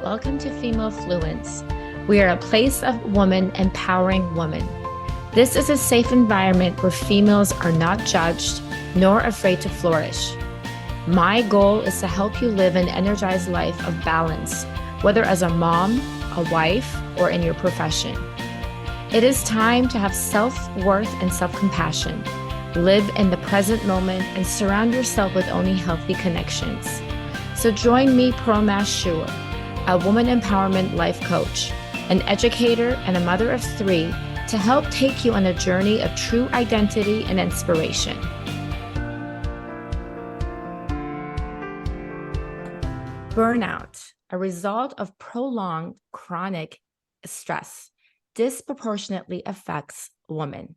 Welcome to Female Fluence. We are a place of women empowering women. This is a safe environment where females are not judged nor afraid to flourish. My goal is to help you live an energized life of balance, whether as a mom, a wife, or in your profession. It is time to have self-worth and self-compassion. Live in the present moment and surround yourself with only healthy connections. So join me, Promash Shur, a woman empowerment life coach, an educator, and a mother of three, to help take you on a journey of true identity and inspiration. Burnout, a result of prolonged chronic stress, disproportionately affects women,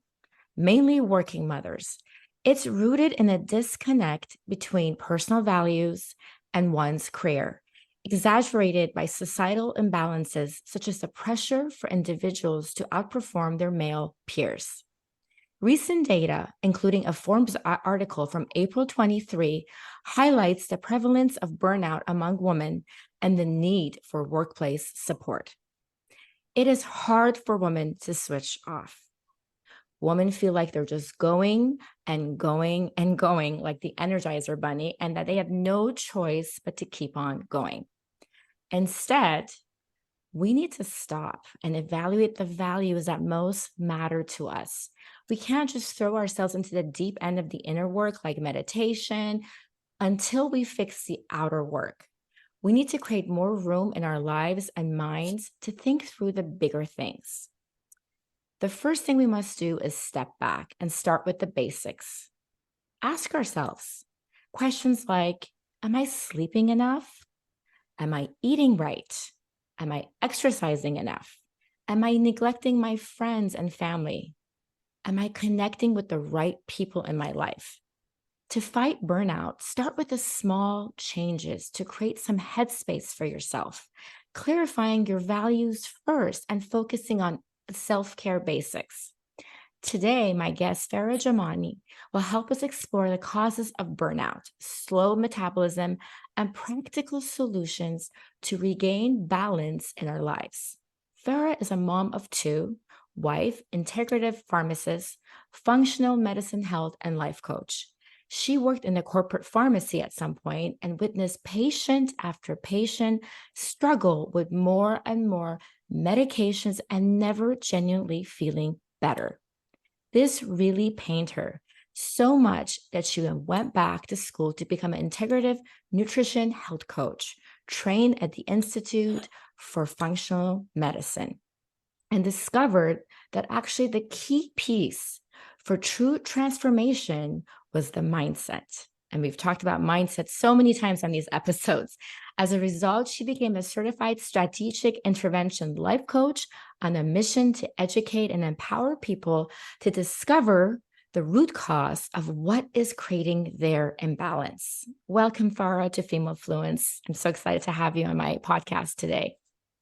mainly working mothers. It's rooted in a disconnect between personal values and one's career, exaggerated by societal imbalances such as the pressure for individuals to outperform their male peers. Recent data, including a Forbes article from April 23, highlights the prevalence of burnout among women and the need for workplace support. It is hard for women to switch off. Women feel like they're just going and going and going like the Energizer Bunny, and that they have no choice but to keep on going. Instead, we need to stop and evaluate the values that most matter to us. We can't just throw ourselves into the deep end of the inner work like meditation until we fix the outer work. We need to create more room in our lives and minds to think through the bigger things. The first thing we must do is step back and start with the basics. Ask ourselves questions like, am I sleeping enough? Am I eating right? Am I exercising enough? Am I neglecting my friends and family? Am I connecting with the right people in my life? To fight burnout, start with the small changes to create some headspace for yourself, clarifying your values first and focusing on self-care basics. Today, my guest, Farah Jamani, will help us explore the causes of burnout, slow metabolism, and practical solutions to regain balance in our lives. Farah is a mom of two, wife, integrative pharmacist, functional medicine health, and life coach. She worked in a corporate pharmacy at some point and witnessed patient after patient struggle with more and more medications and never genuinely feeling better. This really pained her so much that she went back to school to become an integrative nutrition health coach, trained at the Institute for Functional Medicine, and discovered that actually the key piece for true transformation was the mindset. And we've talked about mindset so many times on these episodes. As a result, she became a certified strategic intervention life coach on a mission to educate and empower people to discover the root cause of what is creating their imbalance. Welcome, Farah, to Female Fluence. I'm so excited to have you on my podcast today.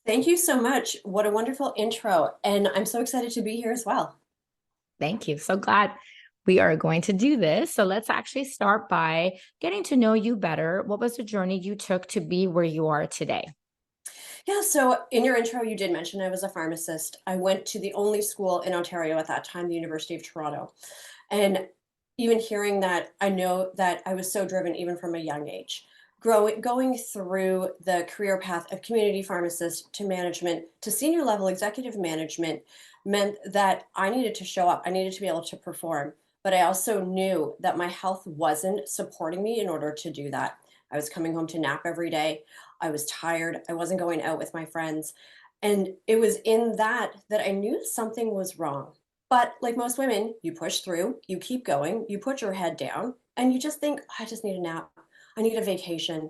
Thank you so much. What a wonderful intro. And I'm so excited to be here as well. Thank you. So glad we are going to do this. So let's actually start by getting to know you better. What was the journey you took to be where you are today? Yeah, so in your intro, you did mention I was a pharmacist. I went to the only school in Ontario at that time, the University of Toronto. And even hearing that, I know that I was so driven even from a young age. Going through the career path of community pharmacist to management to senior level executive management meant that I needed to show up. I needed to be able to perform. But I also knew that my health wasn't supporting me in order to do that. I was coming home to nap every day. I was tired. I wasn't going out with my friends. And it was in that I knew something was wrong. But like most women, you push through, you keep going, you put your head down, and you just think, I just need a nap. I need a vacation.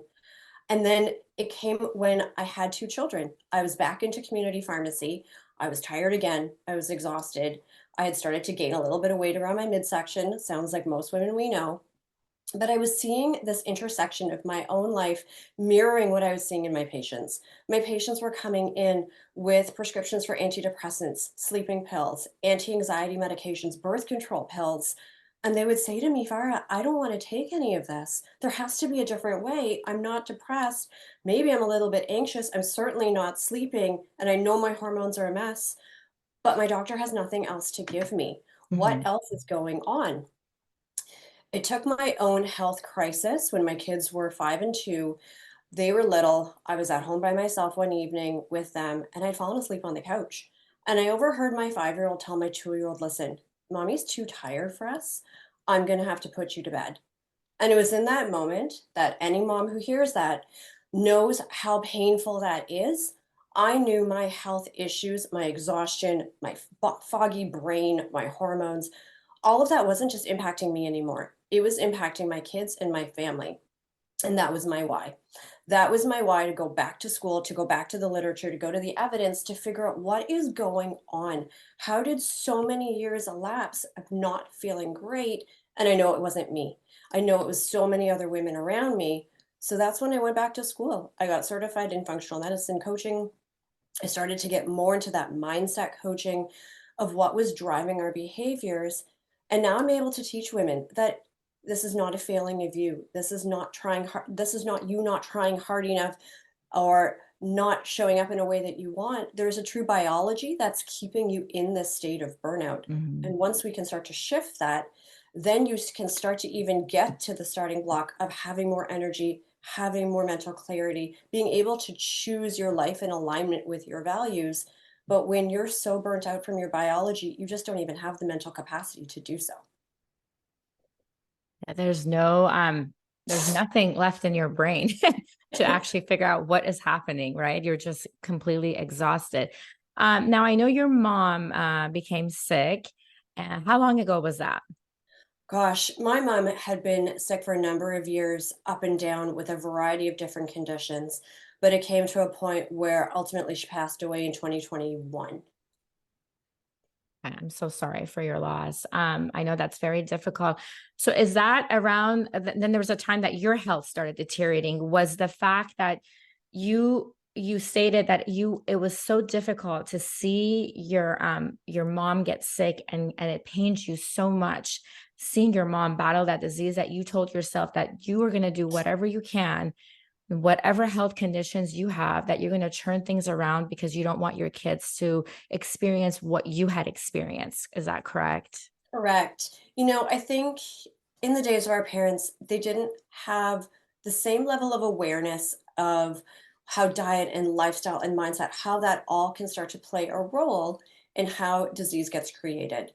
And then it came when I had two children. I was back into community pharmacy. I was tired again. I was exhausted. I had started to gain a little bit of weight around my midsection. Sounds like most women we know. But I was seeing this intersection of my own life mirroring what I was seeing in my patients. My patients were coming in with prescriptions for antidepressants, sleeping pills, anti anxiety medications, birth control pills, And they would say to me, Farah, I don't want to take any of this. There has to be a different way. I'm not depressed. Maybe I'm a little bit anxious. I'm certainly not sleeping. And I know my hormones are a mess, but my doctor has nothing else to give me. What Mhm. else is going on? It took my own health crisis when my kids were 5 and 2. They were little. I was at home by myself one evening with them, and I'd fallen asleep on the couch. And I overheard my 5-year-old tell my 2-year-old, listen, mommy's too tired for us. I'm going to have to put you to bed. And it was in that moment that any mom who hears that knows how painful that is. I knew my health issues, my exhaustion, my foggy brain, my hormones, all of that wasn't just impacting me anymore. It was impacting my kids and my family. And that was my why. That was my why to go back to school, to go back to the literature, to go to the evidence, to figure out what is going on. How did so many years elapse of not feeling great? And I know it wasn't me. I know it was so many other women around me. So that's when I went back to school. I got certified in functional medicine coaching. I started to get more into that mindset coaching of what was driving our behaviors. And now I'm able to teach women that this is not a failing of you. This is not trying hard. This is not you not trying hard enough or not showing up in a way that you want. There's a true biology that's keeping you in this state of burnout. Mhm. And once we can start to shift that, then you can start to even get to the starting block of having more energy, having more mental clarity, being able to choose your life in alignment with your values. But when you're so burnt out from your biology, you just don't even have the mental capacity to do so. Yeah, there's nothing left in your brain to actually figure out what is happening, right? You're just completely exhausted. Now I know your mom became sick. How long ago was that? Gosh, my mom had been sick for a number of years, up and down with a variety of different conditions, but it came to a point where ultimately she passed away in 2021. I'm so sorry for your loss. I know that's very difficult. So is that around then there was a time that your health started deteriorating? Was the fact that you stated that you it was so difficult to see your mom get sick and it pains you so much seeing your mom battle that disease that you told yourself that you were going to do whatever you can, whatever health conditions you have, that you're going to turn things around because you don't want your kids to experience what you had experienced. Is that correct? Correct. I think in the days of our parents, they didn't have the same level of awareness of how diet and lifestyle and mindset, how that all can start to play a role in how disease gets created.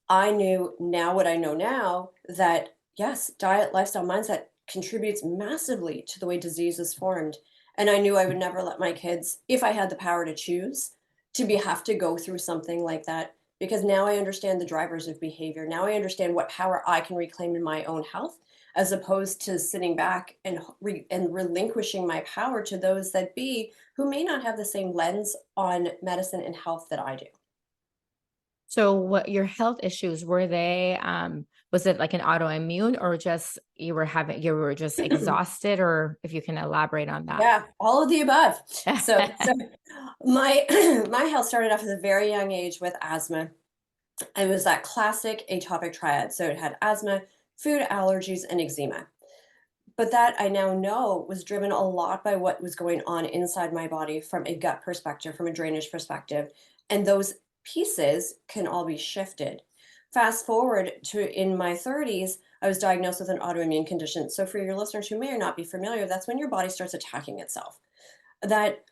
I knew now what I know now that yes, diet, lifestyle, mindset contributes massively to the way disease is formed. And I knew I would never let my kids, if I had the power to choose, to be have to go through something like that. Because now I understand the drivers of behavior. Now I understand what power I can reclaim in my own health, as opposed to sitting back and relinquishing my power to those that be who may not have the same lens on medicine and health that I do. So what your health issues were they was it like an autoimmune or just you were just exhausted, or if you can elaborate on that? Yeah, all of the above. So my my health started off at a very young age with asthma. It was that classic atopic triad. So it had asthma, food allergies, and eczema. But that I now know was driven a lot by what was going on inside my body from a gut perspective, from a drainage perspective. And those pieces can all be shifted. Fast forward to in my 30s, I was diagnosed with an autoimmune condition. So, for your listeners who may or not be familiar, that's when your body starts attacking itself. That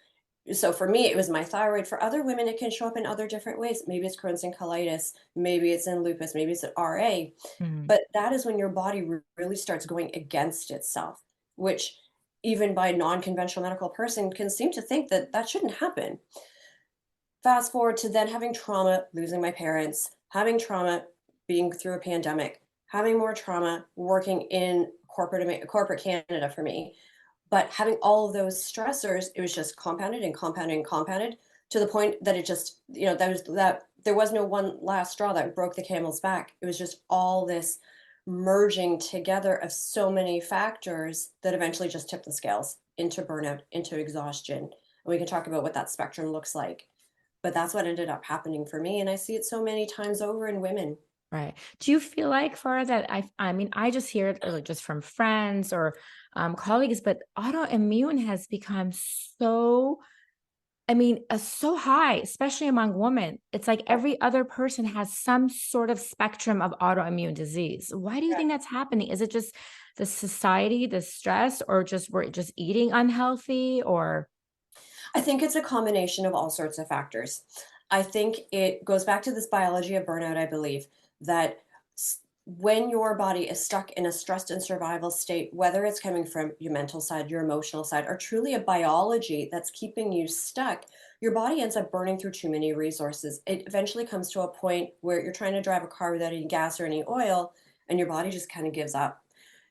so for me, it was my thyroid. For other women, it can show up in other different ways. Maybe it's Crohn's and colitis, maybe it's in lupus, maybe it's an RA. Mhm. But that is when your body really starts going against itself, which even by a non-conventional medical person can seem to think that that shouldn't happen. Fast forward to then having trauma, losing my parents, having trauma, being through a pandemic, having more trauma, working in corporate Canada for me, but having all of those stressors, it was just compounded and compounded and compounded to the point that it just, that there was no one last straw that broke the camel's back. It was just all this merging together of so many factors that eventually just tipped the scales into burnout, into exhaustion. And we can talk about what that spectrum looks like. But that's what ended up happening for me. And I see it so many times over in women. Right. Do you feel like, Farah, that I mean, I just hear it like just from friends or colleagues, but autoimmune has become so, I mean, so high, especially among women. It's like Yep. every other person has some sort of spectrum of autoimmune disease. Why do you think that's happening? Is it just the society, the stress, or just we're just eating unhealthy or? I think it's a combination of all sorts of factors. I think it goes back to this biology of burnout, I believe, that when your body is stuck in a stressed and survival state, whether it's coming from your mental side, your emotional side, or truly a biology that's keeping you stuck, your body ends up burning through too many resources. It eventually comes to a point where you're trying to drive a car without any gas or any oil, and your body just kind of gives up.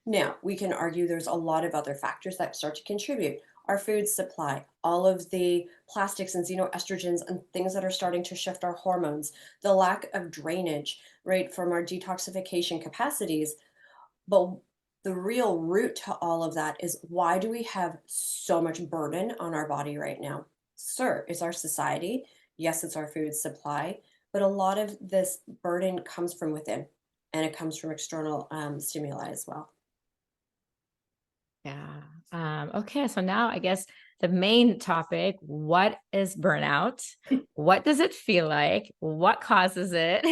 Now, we can argue there's a lot of other factors that start to contribute. Our food supply, all of the plastics and xenoestrogens and things that are starting to shift our hormones, the lack of drainage, right, from our detoxification capacities. But the real root to all of that is, why do we have so much burden on our body right now? Sir, it's our society. Yes, it's our food supply. But a lot of this burden comes from within, and it comes from external stimuli as well. Yeah. Okay. So now I guess the main topic, what is burnout? What does it feel like? What causes it?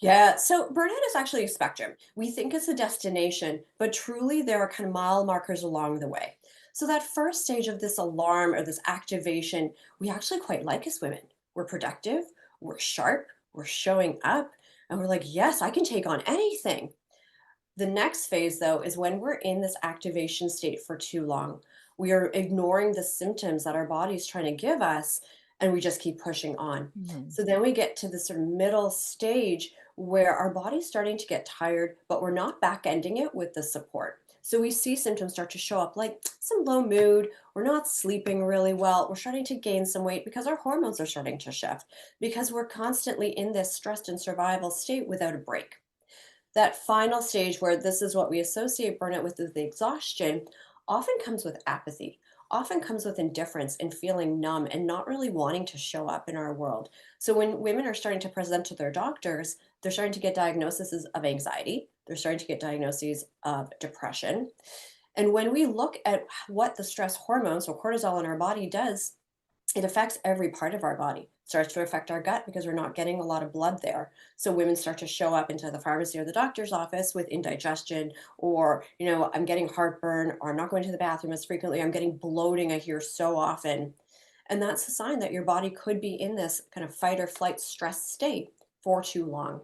Yeah, so burnout is actually a spectrum. We think it's a destination, but truly there are kind of mile markers along the way. So that first stage of this alarm or this activation, we actually quite like as women. We're productive, we're sharp, we're showing up, and we're like, yes, I can take on anything. The next phase, though, is when we're in this activation state for too long. We are ignoring the symptoms that our body's trying to give us, and we just keep pushing on. Mhm. So then we get to the sort of middle stage where our body's starting to get tired, but we're not back ending it with the support. So we see symptoms start to show up like some low mood, we're not sleeping really well, we're starting to gain some weight because our hormones are starting to shift, because we're constantly in this stressed and survival state without a break. That final stage where this is what we associate burnout with, is the exhaustion, often comes with apathy, often comes with indifference and feeling numb and not really wanting to show up in our world. So when women are starting to present to their doctors, they're starting to get diagnoses of anxiety, they're starting to get diagnoses of depression. And when we look at what the stress hormone, so cortisol in our body does, it affects every part of our body. It starts to affect our gut because we're not getting a lot of blood there. So women start to show up into the pharmacy or the doctor's office with indigestion, or, I'm getting heartburn, or I'm not going to the bathroom as frequently, I'm getting bloating, I hear so often. And that's a sign that your body could be in this kind of fight or flight stress state for too long.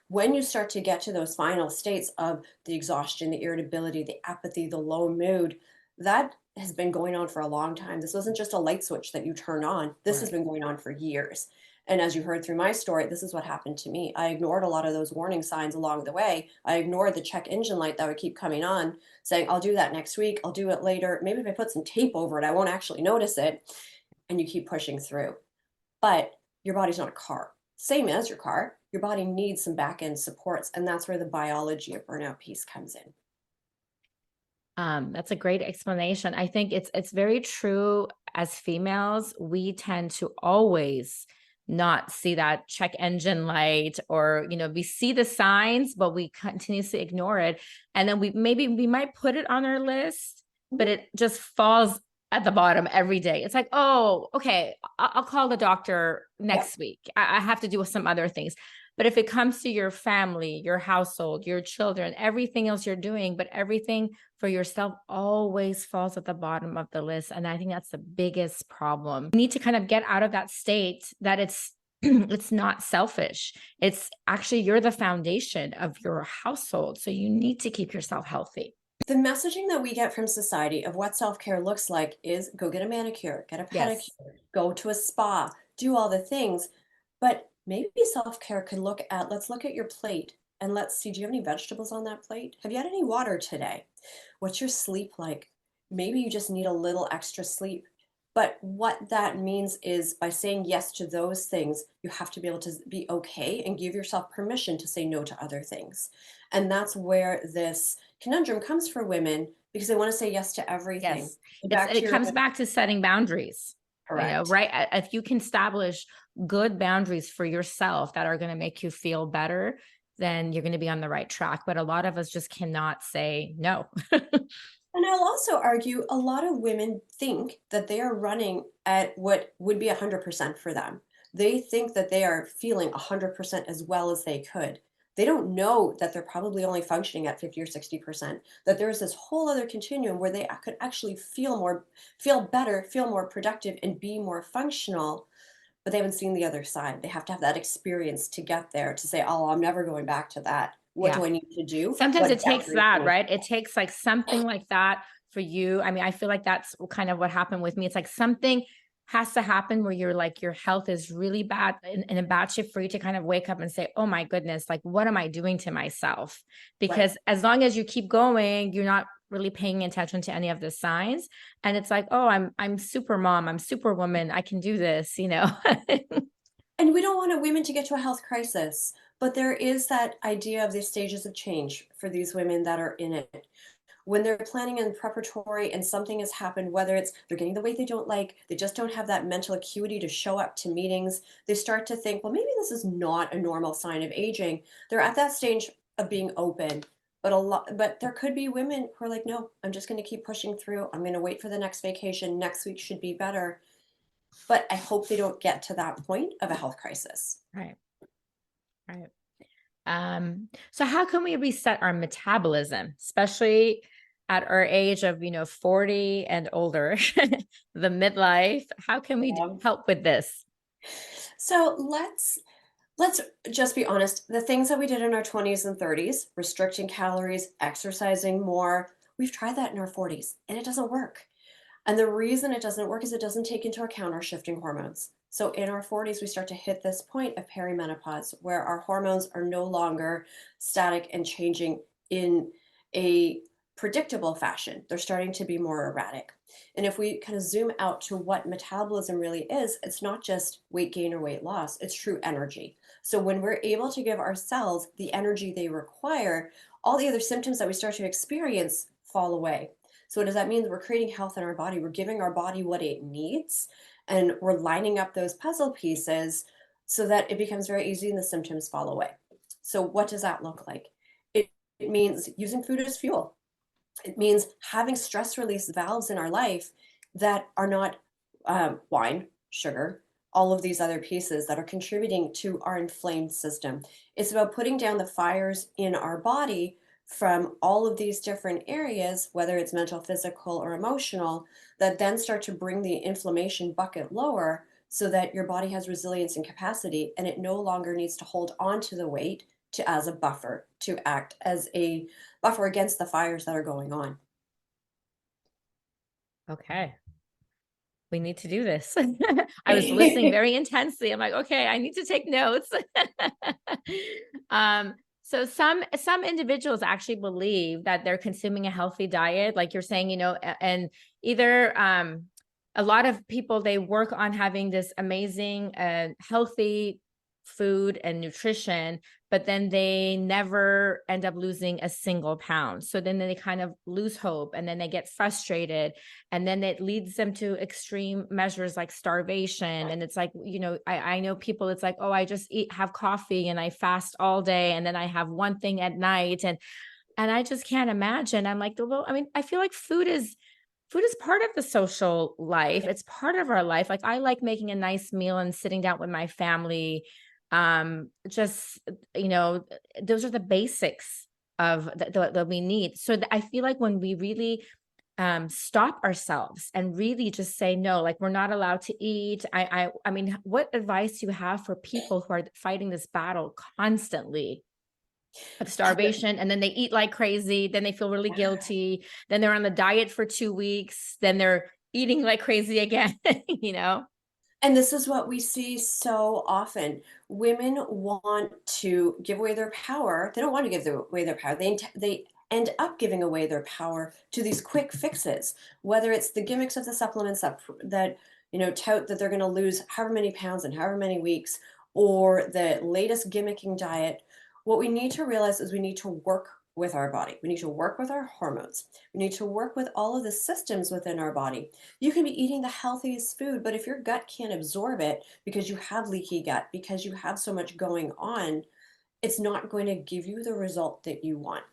When you start to get to those final states of the exhaustion, the irritability, the apathy, the low mood, that has been going on for a long time. This wasn't just a light switch that you turn on. This has Right. been going on for years. And as you heard through my story, this is what happened to me. I ignored a lot of those warning signs along the way. I ignored the check engine light that would keep coming on, saying, I'll do that next week. I'll do it later. Maybe if I put some tape over it, I won't actually notice it. And you keep pushing through. But your body's not a car. Same as your car, your body needs some back end supports. And that's where the biology of burnout piece comes in. That's a great explanation. I think it's very true. As females, we tend to always not see that check engine light, or we see the signs, but we continuously ignore it. And then we might put it on our list, but Mhm. it just falls at the bottom every day. It's like, oh, okay, I'll call the doctor Yeah. next week. I have to do some other things. But if it comes to your family, your household, your children, everything else you're doing, but everything for yourself always falls at the bottom of the list. And I think that's the biggest problem. You need to kind of get out of that state that it's it's not selfish. It's actually, you're the foundation of your household. So you need to keep yourself healthy. The messaging that we get from society of what self care looks like is go get a manicure, get a Yes. pedicure, go to a spa, do all the things. But maybe self care could look at, let's look at your plate and let's see, do you have any vegetables on that plate? Have you had any water today? What's your sleep like? Maybe you just need a little extra sleep. But what that means is, by saying yes to those things, you have to be able to be okay and give yourself permission to say no to other things. And that's where this conundrum comes for women, because they want to say yes to everything. Yes. Back to It your comes back to setting boundaries, correct. right? If you can establish good boundaries for yourself that are going to make you feel better, then you're going to be on the right track. But a lot of us just cannot say no. And I'll also argue a lot of women think that they are running at what would be 100% for them. They think that they are feeling 100% as well as they could. They don't know that they're probably only functioning at 50 or 60%, that there's this whole other continuum where they could actually feel better, feel more productive, and be more functional, but they haven't seen the other side. They have to have that experience to get there to say, oh, I'm never going back to that. What Yeah. do I need to do? Sometimes it What takes boundaries that, can I right? It set? takes like something like that for you. I mean, I feel like that's kind of what happened with me. It's like something has to happen where you're like, your health is really bad in a bad shape for you to kind of wake up and say, oh my goodness, like, what am I doing to myself? Right. Because as long as you keep going, you're not really paying attention to any of the signs. And it's like, oh, I'm super mom, I'm super woman, I can do this, you know? And we don't want women to get to a health crisis, but there is that idea of these stages of change for these women that are in it. When they're planning and preparatory and something has happened, whether it's they're getting the weight they don't like, they just don't have that mental acuity to show up to meetings, they start to think, well, maybe this is not a normal sign of aging. They're at that stage of being open. But there could be women who are like, no, I'm just going to keep pushing through. I'm going to wait for the next vacation. Next week should be better. But I hope they don't get to that point of a health crisis. Right. Right. So how can we reset our metabolism, especially at our age of, 40 and older, the midlife? How can we Yeah. help with this? So let's just be honest. The things that we did in our 20s and 30s, restricting calories, exercising more, we've tried that in our 40s and it doesn't work. And the reason it doesn't work is it doesn't take into account our shifting hormones. So in our 40s, we start to hit this point of perimenopause where our hormones are no longer static and changing in a predictable fashion. They're starting to be more erratic. And if we kind of zoom out to what metabolism really is, it's not just weight gain or weight loss, it's true energy. So when we're able to give our cells the energy they require, all the other symptoms that we start to experience fall away. So what does that mean? We're creating health in our body. We're giving our body what it needs, and we're lining up those puzzle pieces so that it becomes very easy and the symptoms fall away. So what does that look like? It means using food as fuel. It means having stress release valves in our life that are not wine, sugar, all of these other pieces that are contributing to our inflamed system. It's about putting down the fires in our body from all of these different areas, whether it's mental, physical, or emotional, that then start to bring the inflammation bucket lower so that your body has resilience and capacity and it no longer needs to hold on to the weight to as a buffer, to act as a buffer against the fires that are going on. Okay. We need to do this. I was listening very intensely. I'm like, okay, I need to take notes. um, so some individuals actually believe that they're consuming a healthy diet, like you're saying, and either a lot of people, they work on having this amazing healthy food and nutrition, but then they never end up losing a single pound. So then they kind of lose hope and then they get frustrated, and then it leads them to extreme measures like starvation. And it's like, I know people, it's like, oh, I just have coffee and I fast all day and then I have one thing at night. And I just can't imagine. I'm like, well, I mean, I feel like food is part of the social life. It's part of our life. Like, I like making a nice meal and sitting down with my family. Just, those are the basics of that we need. So I feel like when we really stop ourselves and really just say no, like, we're not allowed to eat. I mean, what advice do you have for people who are fighting this battle constantly of starvation, and then they eat like crazy, then they feel really guilty, then they're on the diet for 2 weeks, then they're eating like crazy again, you know? And this is what we see so often. Women want to give away their power. They don't want to give away their power. They end up giving away their power to these quick fixes, whether it's the gimmicks of the supplements that tout that they're going to lose however many pounds in however many weeks, or the latest gimmicking diet. What we need to realize is we need to work with our body. We need to work with our hormones. We need to work with all of the systems within our body. You can be eating the healthiest food, but if your gut can't absorb it because you have leaky gut, because you have so much going on, it's not going to give you the result that you want.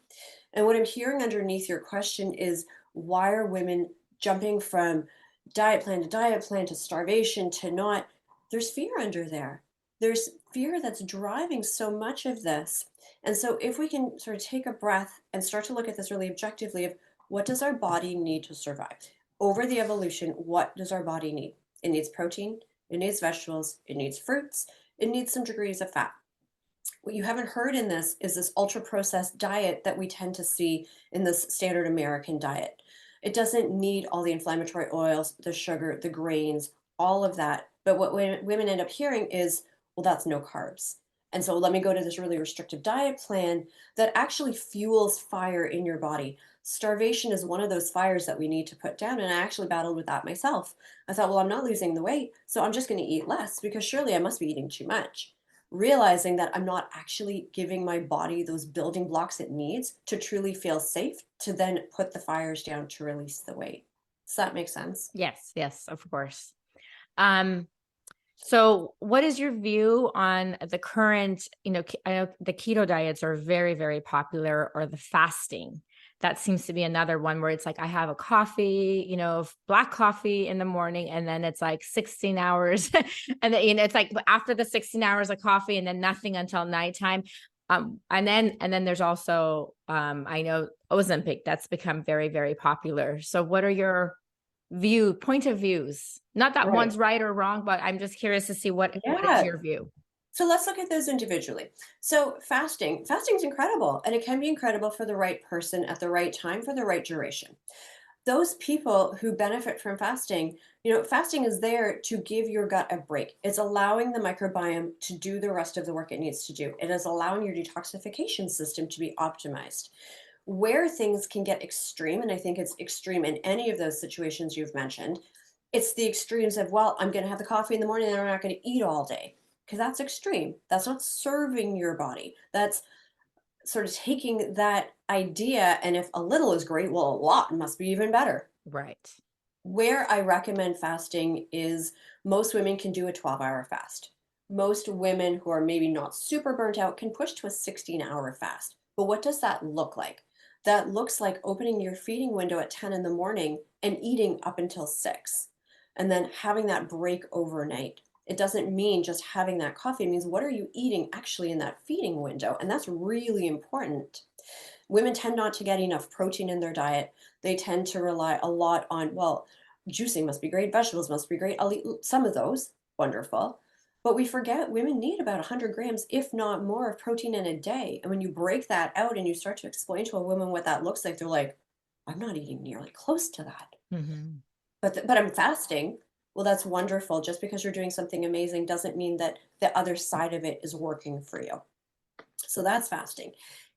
And what I'm hearing underneath your question is, why are women jumping from diet plan to starvation to not? There's fear under there. There's fear that's driving so much of this. And so if we can sort of take a breath and start to look at this really objectively of, what does our body need to survive? Over the evolution, what does our body need? It needs protein, it needs vegetables, it needs fruits, it needs some degrees of fat. What you haven't heard in this is this ultra processed diet that we tend to see in this standard American diet. It doesn't need all the inflammatory oils, the sugar, the grains, all of that. But what women end up hearing is, well, that's no carbs. And so let me go to this really restrictive diet plan that actually fuels fire in your body. Starvation is one of those fires that we need to put down. And I actually battled with that myself. I thought, well, I'm not losing the weight, so I'm just going to eat less because surely I must be eating too much, realizing that I'm not actually giving my body those building blocks it needs to truly feel safe to then put the fires down to release the weight. Does that make sense? Yes, yes, of course. Um, so what is your view on the current, I know the keto diets are very, very popular, or the fasting? That seems to be another one where it's like, I have a coffee, black coffee in the morning, and then it's like 16 hours. And then, it's like after the 16 hours of coffee and then nothing until nighttime. And then there's also, I know Ozempic, that's become very, very popular. So what are your point of views? Not that Right. one's right or wrong, but I'm just curious to see what is Yeah. your view? So let's look at those individually. So fasting is incredible, and it can be incredible for the right person at the right time for the right duration. Those people who benefit from fasting, fasting is there to give your gut a break. It's allowing the microbiome to do the rest of the work it needs to do. It is allowing your detoxification system to be optimized. Where things can get extreme, and I think it's extreme in any of those situations you've mentioned, it's the extremes of, well, I'm going to have the coffee in the morning and I'm not going to eat all day. Because that's extreme. That's not serving your body. That's sort of taking that idea, and if a little is great, well, a lot must be even better. Right. Where I recommend fasting is, most women can do a 12-hour fast. Most women who are maybe not super burnt out can push to a 16-hour fast. But what does that look like? That looks like opening your feeding window at 10 in the morning and eating up until 6, and then having that break overnight. It doesn't mean just having that coffee. It means, what are you eating actually in that feeding window? And that's really important. Women tend not to get enough protein in their diet. They tend to rely a lot on, well, juicing must be great, vegetables must be great. I'll eat some of those, wonderful. But we forget women need about 100 grams, if not more, of protein in a day. And when you break that out and you start to explain to a woman what that looks like, they're like, I'm not eating nearly close to that. Hmm. But I'm fasting. Well, that's wonderful. Just because you're doing something amazing doesn't mean that the other side of it is working for you. So that's fasting.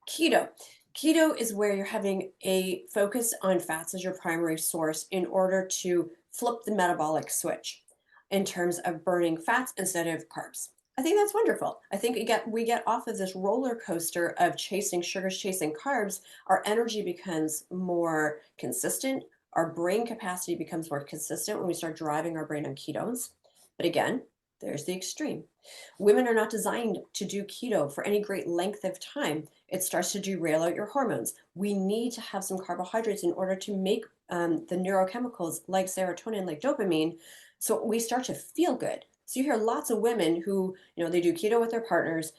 Keto. Keto is where you're having a focus on fats as your primary source in order to flip the metabolic switch in terms of burning fats instead of carbs. I think that's wonderful. I think we get off of this roller coaster of chasing sugars, chasing carbs. Our energy becomes more consistent. Our brain capacity becomes more consistent when we start driving our brain on ketones. But again, there's the extreme. Women are not designed to do keto for any great length of time. It starts to derail out your hormones. We need to have some carbohydrates in order to make the neurochemicals like serotonin, like dopamine, so we start to feel good. So you hear lots of women who, they do keto with their partners.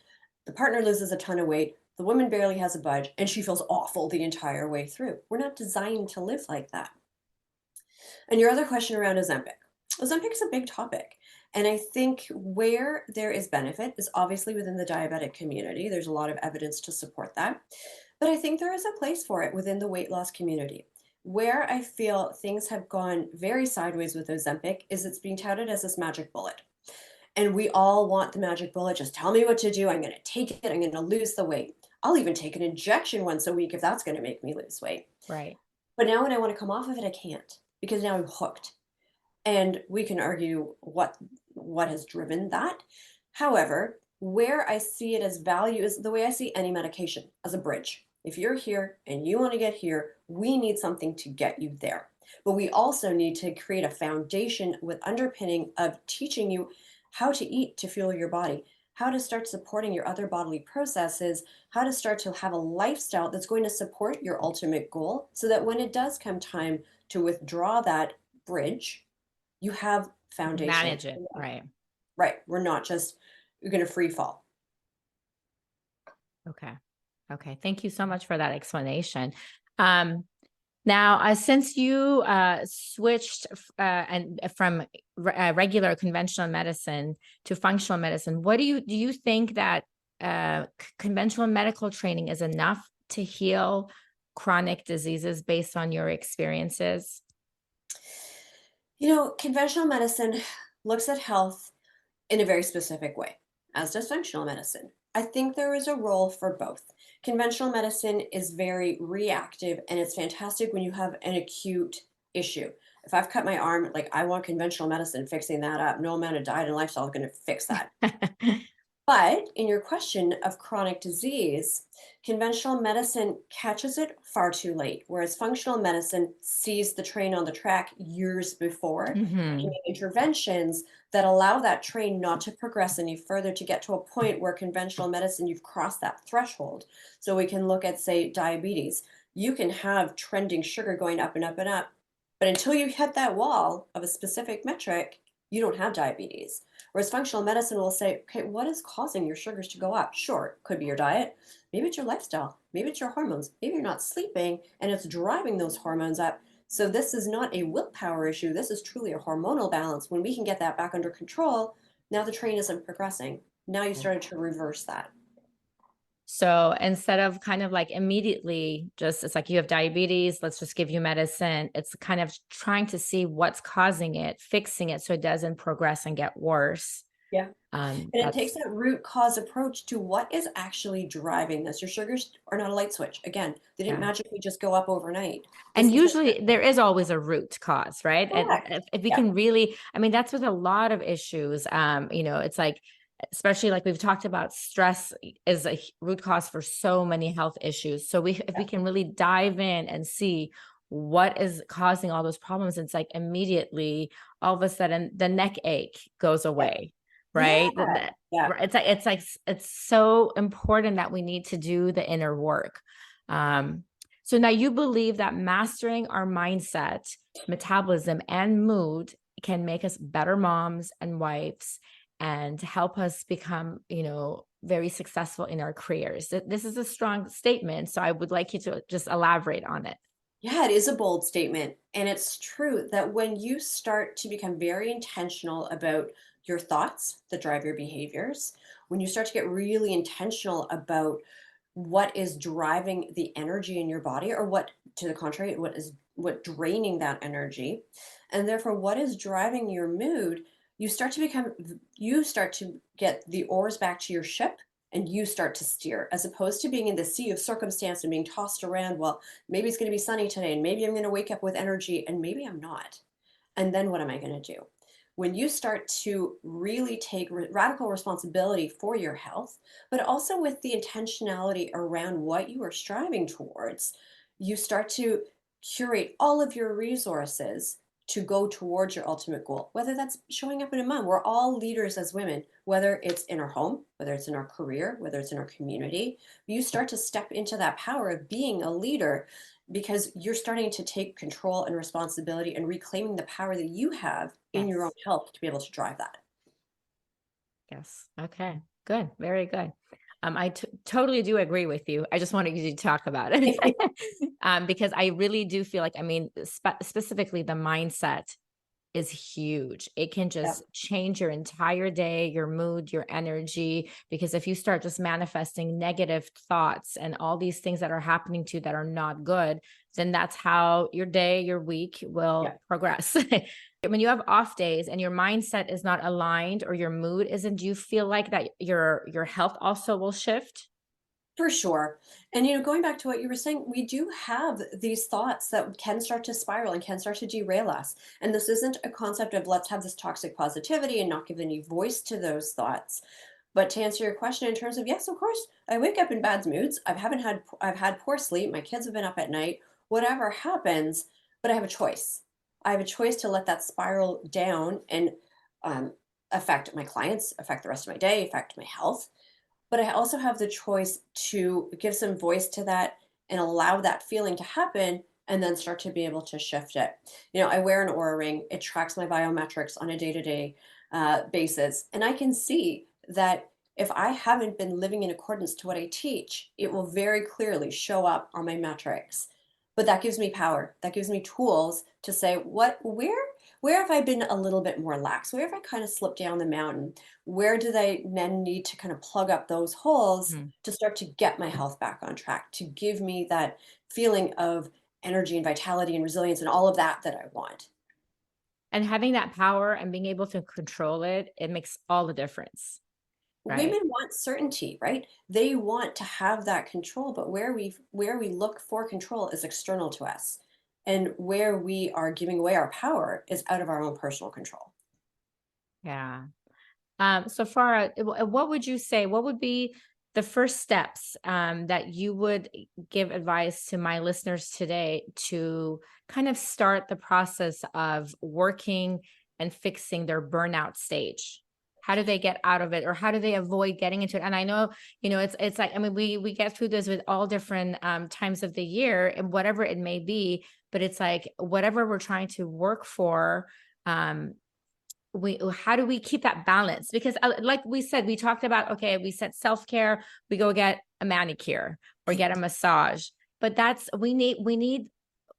The partner loses a ton of weight. The woman barely has a budge, and she feels awful the entire way through. We're not designed to live like that. And your other question around Ozempic. Ozempic is a big topic. And I think where there is benefit is obviously within the diabetic community. There's a lot of evidence to support that. But I think there is a place for it within the weight loss community. Where I feel things have gone very sideways with Ozempic is it's being touted as this magic bullet. And we all want the magic bullet. Just tell me what to do. I'm going to take it. I'm going to lose the weight. I'll even take an injection once a week if that's going to make me lose weight. Right. But now when I want to come off of it, I can't, because now I'm hooked. And we can argue what has driven that. However, where I see it as value is the way I see any medication, as a bridge. If you're here and you want to get here, we need something to get you there. But we also need to create a foundation with underpinning of teaching you how to eat to fuel your body, how to start supporting your other bodily processes, how to start to have a lifestyle that's going to support your ultimate goal so that when it does come time to withdraw that bridge, you have You can foundation. manage it, right? Right. We're not just going to free fall. Okay. Okay. Thank you so much for that explanation. Um, Now, since you switched and from regular conventional medicine to functional medicine, what do you think that conventional medical training is enough to heal chronic diseases based on your experiences? Conventional medicine looks at health in a very specific way, as does functional medicine. I think there is a role for both. Conventional medicine is very reactive and it's fantastic when you have an acute issue. If I've cut my arm, like I want conventional medicine fixing that up. No amount of diet and lifestyle is going to fix that. But in your question of chronic disease, conventional medicine catches it far too late, whereas functional medicine sees the train on the track years before and Hmm. make interventions that allow that train not to progress any further to get to a point where conventional medicine, you've crossed that threshold. So we can look at, say, diabetes. You can have trending sugar going up and up and up, but until you hit that wall of a specific metric, you don't have diabetes. Whereas functional medicine will say, okay, what is causing your sugars to go up? Sure, it could be your diet. Maybe it's your lifestyle. Maybe it's your hormones. Maybe you're not sleeping and it's driving those hormones up. So this is not a willpower issue. This is truly a hormonal balance. When we can get that back under control, now the train isn't progressing. Now you started to reverse that. So instead of kind of like immediately just, it's like you have diabetes, let's just give you medicine. It's kind of trying to see what's causing it, fixing it so it doesn't progress and get worse. Yeah. And it takes That's, that root cause approach to what is actually driving this. Your sugars are not a light switch. Again, they didn't yeah. magically just go up overnight. This And is what usually there is always a root cause, right? And correct. if we Yeah. can really, I mean, that's with a lot of issues. It's like, especially like we've talked about, stress is a root cause for so many health issues. So if we can really dive in and see what is causing all those problems, it's like immediately all of a sudden the neck ache goes Yeah. away, Yeah. right? Yeah. It's so important that we need to do the inner work. So now you believe that mastering our mindset, metabolism, and mood can make us better moms and wives and help us become, very successful in our careers. This is a strong statement. So I would like you to just elaborate on it. Yeah, it is a bold statement. And it's true that when you start to become very intentional about your thoughts that drive your behaviors, when you start to get really intentional about what is driving the energy in your body, or what, to the contrary, what draining that energy, and therefore what is driving your mood, you start to get the oars back to your ship and you start to steer, as opposed to being in the sea of circumstance and being tossed around. Well, maybe it's going to be sunny today and maybe I'm going to wake up with energy and maybe I'm not. And then what am I going to do? When you start to really take radical responsibility for your health, but also with the intentionality around what you are striving towards, you start to curate all of your resources to go towards your ultimate goal, whether that's showing up in a mom. We're all leaders as women, whether it's in our home, whether it's in our career, whether it's in our community. You start to step into that power of being a leader because you're starting to take control and responsibility and reclaiming the power that you have in your own Yes. health to be able to drive that. Yes. Okay. Good. Very good. I totally do agree with you. I just wanted you to talk about it because I really do feel like, I mean, specifically the mindset is huge. It can Yeah. just change your entire day, your mood, your energy. Because if you start just manifesting negative thoughts and all these things that are happening to you that are not good, then that's how your day, your week Yeah. will progress. When you have off days and your mindset is not aligned or your mood isn't, do you feel like that your health also will shift? For sure. And going back to what you were saying, we do have these thoughts that can start to spiral and can start to derail us. And this isn't a concept of let's have this toxic positivity and not give any voice to those thoughts. But to answer your question in terms of, yes, of course, I wake up in bad moods. I've had poor sleep. My kids have been up at night. Whatever happens, but I have a choice. I have a choice to let that spiral down and um, affect my clients, affect the rest of my day, affect my health. But I also have the choice to give some voice to that and allow that feeling to happen and then start to be able to shift it. I wear an Aura ring. It tracks my biometrics on a day-to-day basis. And I can see that if I haven't been living in accordance to what I teach, it will very clearly show up on my metrics. But that gives me power. That gives me tools to say, where have I been a little bit more lax? Where have I kind of slipped down the mountain? Where do they then need to kind of plug up those holes Mhm. to start to get my health back on track, to give me that feeling of energy and vitality and resilience and all of that I want? And having that power and being able to control it, it makes all the difference, right? Women want certainty, right? They want to have that control, but where we look for control is external to us. And where we are giving away our power is out of our own personal control. Yeah. So Farah, what would you say? What would be the first steps that you would give advice to my listeners today to kind of start the process of working and fixing their burnout stage? How do they get out of it, or how do they avoid getting into it? And I know, it's like, I mean, we get through this with all different times of the year and whatever it may be, but it's like whatever we're trying to work for. How do we keep that balance? Because like we said, we talked about, okay, we said self-care, we go get a manicure or get a massage, but we need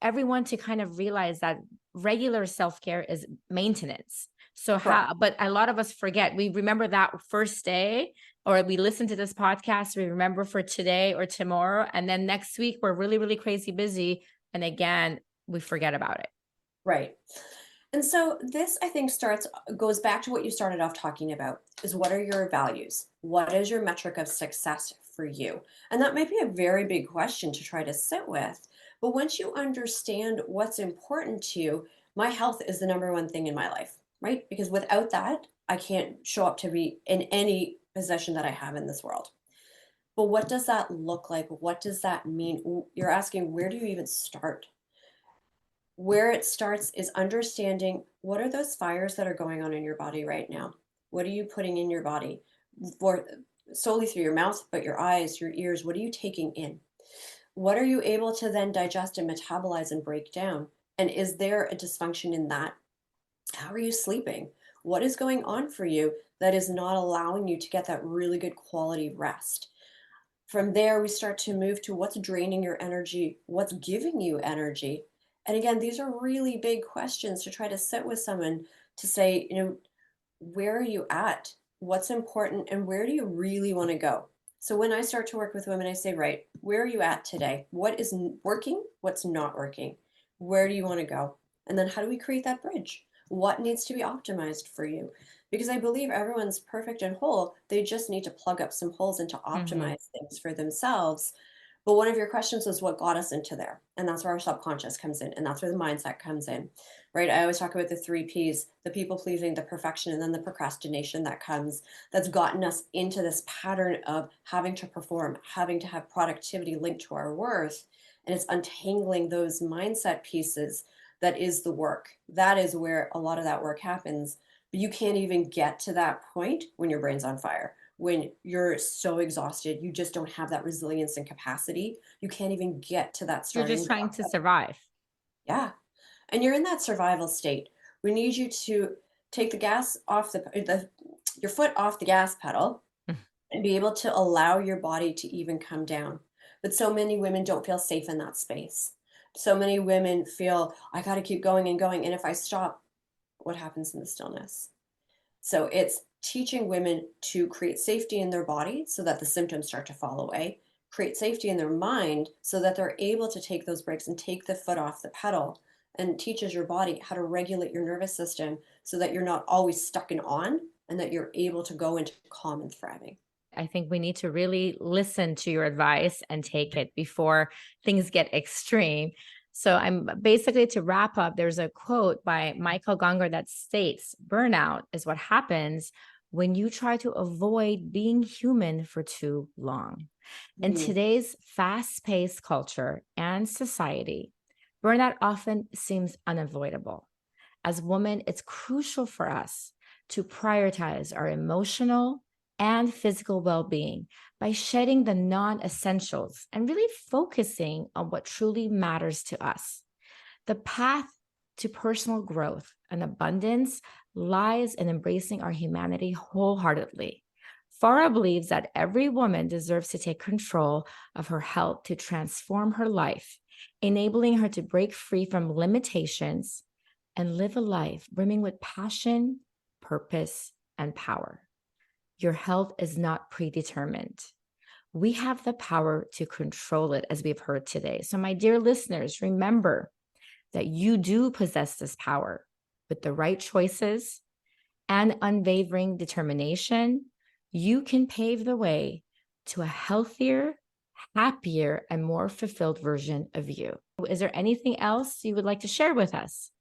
everyone to kind of realize that regular self-care is maintenance. So Correct. but a lot of us forget. We remember that first day, or we listen to this podcast, we remember for today or tomorrow, and then next week we're really, really crazy busy, and again we forget about it. Right. And so this, I think, goes back to what you started off talking about, is what are your values? What is your metric of success for you? And that might be a very big question to try to sit with. But once you understand what's important to you, my health is the number one thing in my life, right? Because without that, I can't show up to be in any position that I have in this world. But what does that look like? What does that mean? You're asking, where do you even start? Where it starts is understanding, what are those fires that are going on in your body right now? What are you putting in your body for, solely through your mouth, but your eyes, your ears? What are you taking in? What are you able to then digest and metabolize and break down? And is there a dysfunction in that? How are you sleeping? What is going on for you that is not allowing you to get that really good quality rest? From there, we start to move to what's draining your energy, what's giving you energy. And again, these are really big questions to try to sit with someone to say, where are you at? What's important? And where do you really want to go? So when I start to work with women, I say, right, where are you at today? What is working? What's not working? Where do you want to go? And then how do we create that bridge? What needs to be optimized for you? Because I believe everyone's perfect and whole. They just need to plug up some holes and to Mhm. optimize things for themselves. But one of your questions was what got us into there. And that's where our subconscious comes in. And that's where the mindset comes in, right? I always talk about the three P's: the people pleasing, the perfection, and then the procrastination that comes, that's gotten us into this pattern of having to perform, having to have productivity linked to our worth. And it's untangling those mindset pieces that is the work. That is where a lot of that work happens. But you can't even get to that point when your brain's on fire, when you're so exhausted, you just don't have that resilience and capacity. You can't even get to that You're just starting trying block. to survive. Yeah. And you're in that survival state. We need you to take the gas off your foot off the gas pedal and be able to allow your body to even come down. But so many women don't feel safe in that space. So many women feel, I got to keep going and going. And if I stop, what happens in the stillness? So it's teaching women to create safety in their body so that the symptoms start to fall away, create safety in their mind so that they're able to take those breaks and take the foot off the pedal, and teaches your body how to regulate your nervous system so that you're not always stuck in on, and that you're able to go into calm and thriving. I think we need to really listen to your advice and take it before things get extreme. So I'm basically, to wrap up, there's a quote by Michael Gungor that states, burnout is what happens when you try to avoid being human for too long. In today's fast-paced culture and society, burnout often seems unavoidable. As women, it's crucial for us to prioritize our emotional and physical well-being by shedding the non-essentials and really focusing on what truly matters to us. The path to personal growth and abundance lies in embracing our humanity wholeheartedly. Farah believes that every woman deserves to take control of her health to transform her life, enabling her to break free from limitations and live a life brimming with passion, purpose, and power. Your health is not predetermined. We have the power to control it, as we've heard today. So, my dear listeners, remember that you do possess this power. With the right choices and unwavering determination, you can pave the way to a healthier, happier, and more fulfilled version of you. Is there anything else you would like to share with us?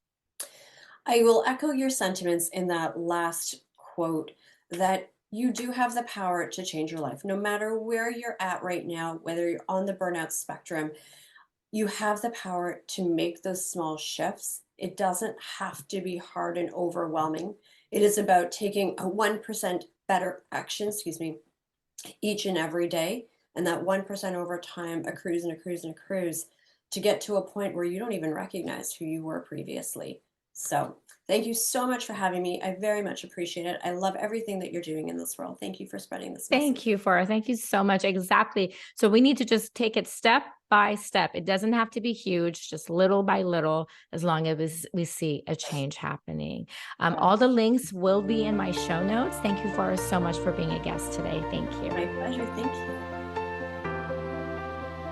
I will echo your sentiments in that last quote, that you do have the power to change your life. No matter where you're at right now, whether you're on the burnout spectrum, you have the power to make those small shifts. It doesn't have to be hard and overwhelming. It is about taking a 1% better action, each and every day. And that 1% over time accrues and accrues and accrues to get to a point where you don't even recognize who you were previously. So thank you so much for having me. I very much appreciate it. I love everything that you're doing in this world. Thank you for spreading this message. Thank you, Farah. Thank you so much. Exactly. So we need to just take it step by step. It doesn't have to be huge, just little by little, as long as we see a change happening. All the links will be in my show notes. Thank you, Farah, so much for being a guest today. Thank you. My pleasure. Thank you.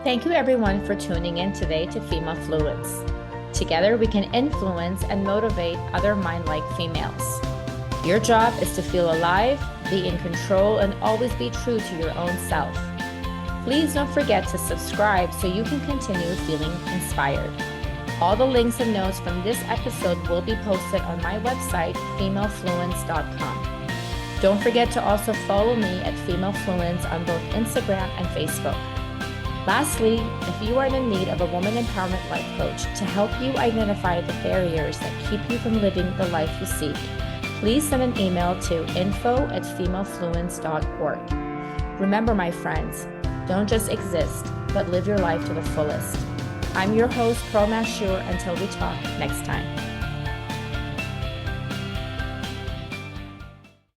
Thank you, everyone, for tuning in today to Female Fluence. Together, we can influence and motivate other mind-like females. Your job is to feel alive, be in control, and always be true to your own self. Please don't forget to subscribe so you can continue feeling inspired. All the links and notes from this episode will be posted on my website, femalefluence.com. Don't forget to also follow me at Female Fluence on both Instagram and Facebook. Lastly, if you are in need of a woman empowerment life coach to help you identify the barriers that keep you from living the life you seek, please send an email to info@femalefluence.org. Remember, my friends, don't just exist, but live your life to the fullest. I'm your host, Pearl Mashur. Until we talk next time.